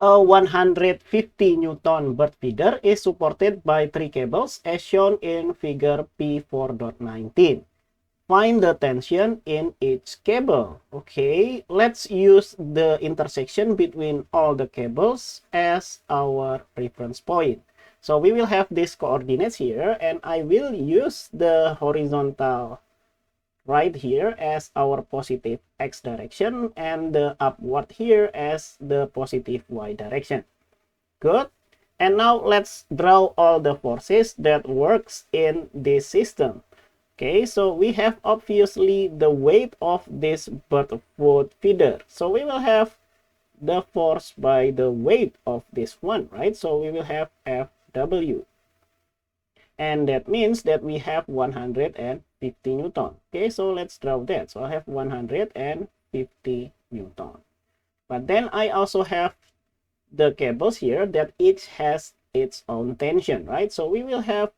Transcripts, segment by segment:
A 150 Newton bird feeder is supported by 3 cables as shown in figure P4.19. Find the tension in each cable. Okay, let's use the intersection between all the cables as our reference point. So we will have these coordinates here, and I will use the horizontal right here as our positive x direction and the upward here as the positive y direction. Good. And now let's draw all the forces that works in this system. Okay, so we have obviously the weight of this bird food feeder. So we will have the force by the weight of this one, right? So we will have Fw. And that means that we have 150 Newton. Okay, so let's draw that. So I have 150 Newton. But then I also have the cables here that each has its own tension, right? So we will have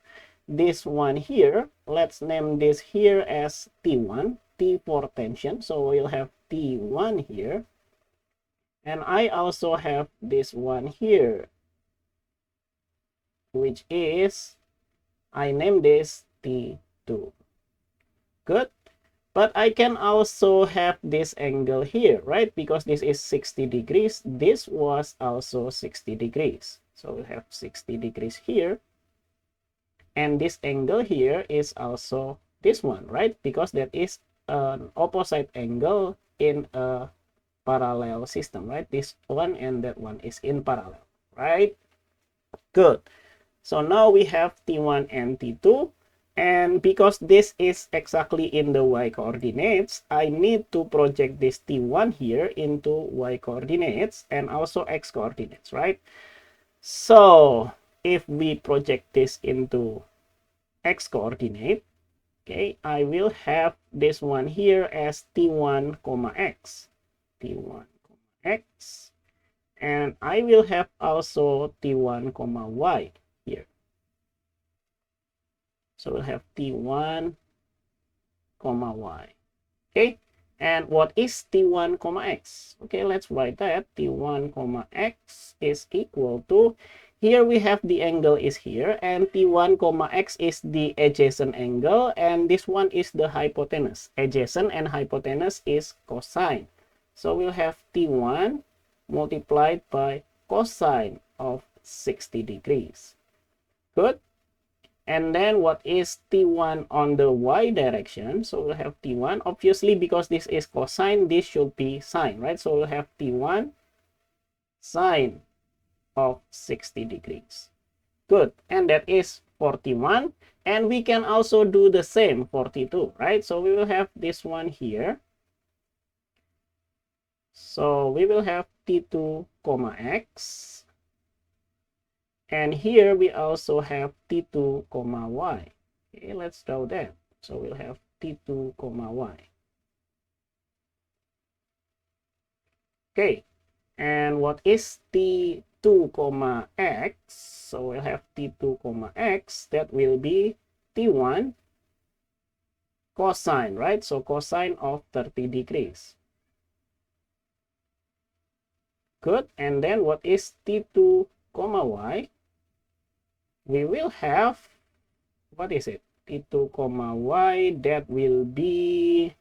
this one here. Let's name this here as T1, T for tension. So we'll have T1 here. And I also have this one here, which is, I name this T2. Good. But I can also have this angle here, right? Because this is 60 degrees. This was also 60 degrees. So we have 60 degrees here. And this angle here is also this one, right? Because that is an opposite angle in a parallel system, right? This one and that one is in parallel, right? Good. So now we have T1 and T2. And because this is exactly in the y coordinates, I need to project this T1 here into y coordinates and also x coordinates, right? So if we project this into x coordinate, okay, I will have this one here as T1, x. T1, x. And I will have also T1, y here. So we'll have T1, y. Okay. And what is T1, x? Okay, let's write that. T1, x is equal to, here we have the angle is here, and T1, x is the adjacent angle, and this one is the hypotenuse. Adjacent and hypotenuse is cosine. So we'll have T1 multiplied by cosine of 60 degrees. Good. And then what is T1 on the y direction? So we'll have T1. Obviously, because this is cosine, this should be sine, right? So we'll have T1 sine of 60 degrees. Good. And that is 41. And we can also do the same for T2, right? So we will have this one here. So we will have T2, x. And here we also have T2, y. Okay, let's draw that. So we'll have T2, y. Okay, and what is T2, x? So we'll have T2, x. That will be T1 cosine, right? So cosine of 30 degrees. Good, and then what is T2, y? We will have, what is it? T2, y, that will be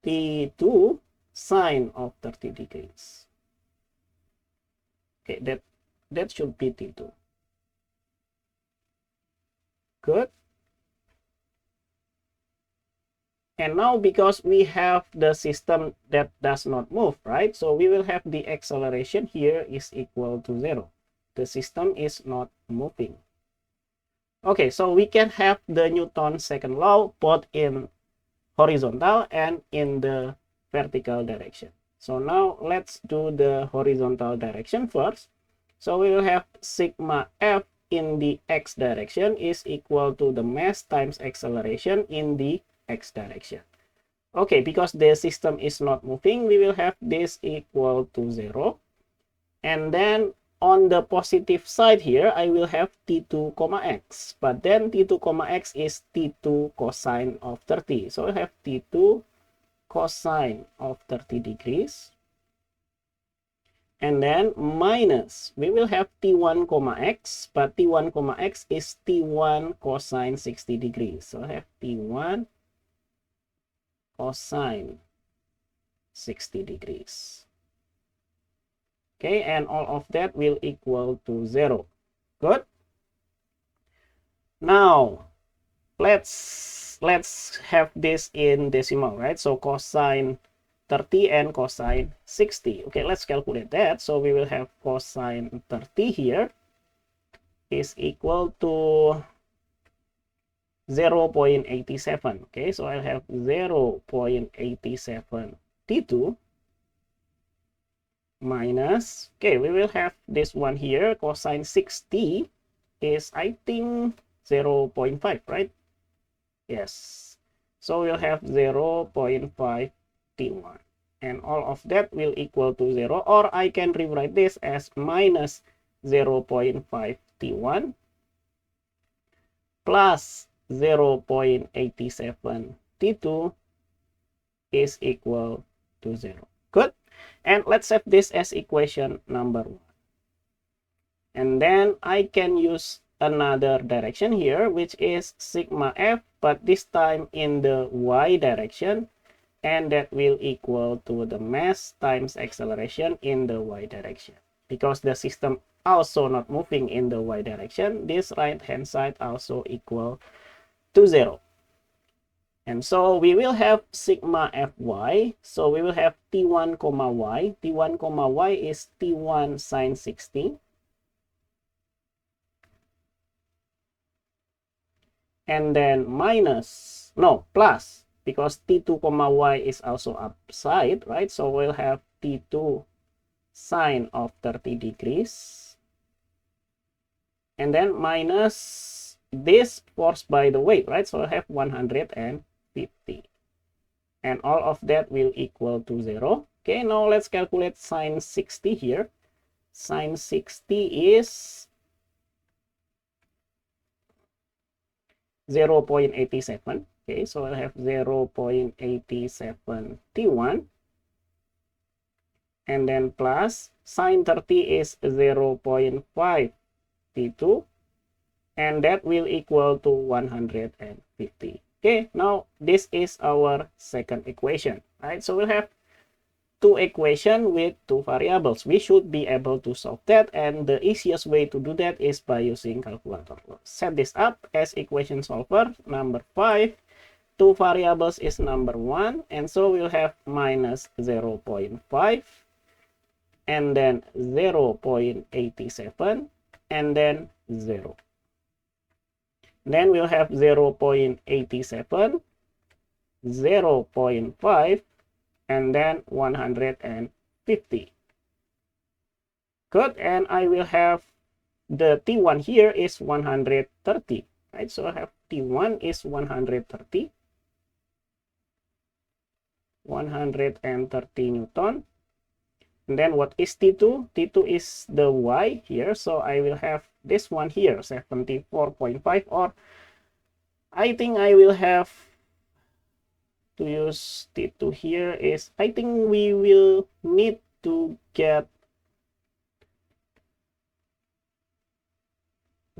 T2 sine of 30 degrees. Okay, that should be T2. Good. And now because we have the system that does not move, right? So we will have the acceleration here is equal to 0. The system is not moving. Okay, so we can have the Newton's second law both in horizontal and in the vertical direction. So now let's do the horizontal direction first. So we will have sigma F in the x direction is equal to the mass times acceleration in the x direction. Okay, because the system is not moving, we will have this equal to 0. And then on the positive side here, I will have T2, x. But then T2, x is T2 cosine of 30. So I have T2 cosine of 30 degrees. And then minus, we will have T1 comma X, but T1 comma X is T1 cosine 60 degrees. So I have T1 cosine 60 degrees. Okay, and all of that will equal to 0. Good. Now, let's have this in decimal, right? So cosine 30 and cosine 60. Okay, let's calculate that. So we will have cosine 30 here is equal to 0.87. Okay, so I'll have 0.87 T2 minus, okay, we will have this one here, cosine 60 is, I think, 0.5, right? Yes. So we'll have 0.5 T1. And all of that will equal to 0. Or I can rewrite this as minus 0.5 T1 plus 0.87 T2 is equal to 0. Good. And let's have this as equation number 1. And then I can use another direction here, which is sigma f, but this time in the y direction, and that will equal to the mass times acceleration in the y direction. Because the system also not moving in the y direction, this right hand side also equal to 0. And so we will have sigma fy. So we will have t1 comma y. T1 comma y is t1 sine 60. And then minus, no, plus, because t2 comma y is also upside, right? So we'll have t2 sine of 30 degrees. And then minus this force by the weight, right? So I have 150. And all of that will equal to 0. Okay, now let's calculate sine 60 here. Sine 60 is 0.87. Okay, so I have 0.87 T1. And then plus sine 30 is 0.5 T2. And that will equal to 150. Okay, now this is our second equation, right? So we'll have two equations with two variables. We should be able to solve that, and the easiest way to do that is by using calculator. Set this up as equation solver number 5. Two variables is number 1, and so we'll have minus 0.5 and then 0.87 and then 0. Then we'll have 0.87, 0.5, and then 150. Good, and I will have the T1 here is 130, right? So I have T1 is 130, 130 Newton. And then what is T2? T2 is the Y here, so I will have this one here, 74.5, or I think I will have to use T2 here is, I think we will need to get,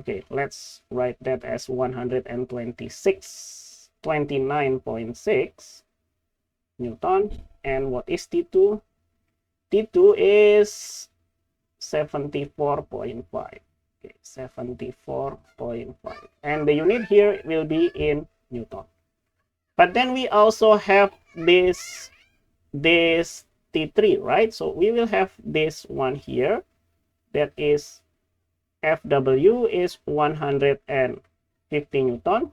okay, let's write that as 29.6 Newton. And what is T2? T2 is 74.5. Okay, 74.5. And the unit here will be in Newton. But then we also have this T3, right? So we will have this one here. That is FW is 150 Newton.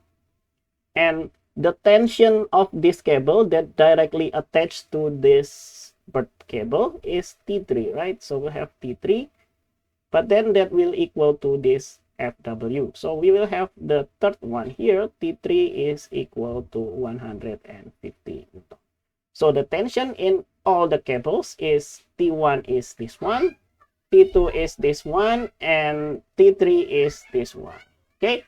And the tension of this cable that directly attached to this bird cable is T3, right? So we have T3, but then that will equal to this FW. So we will have the third one here. T3 is equal to 150 Newton. So the tension in all the cables is T1 is this one, T2 is this one, and T3 is this one. Okay.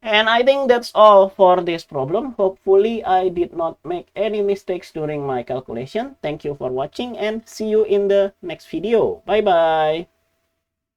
And I think that's all for this problem. Hopefully I did not make any mistakes during my calculation. Thank you for watching and see you in the next video. Bye bye.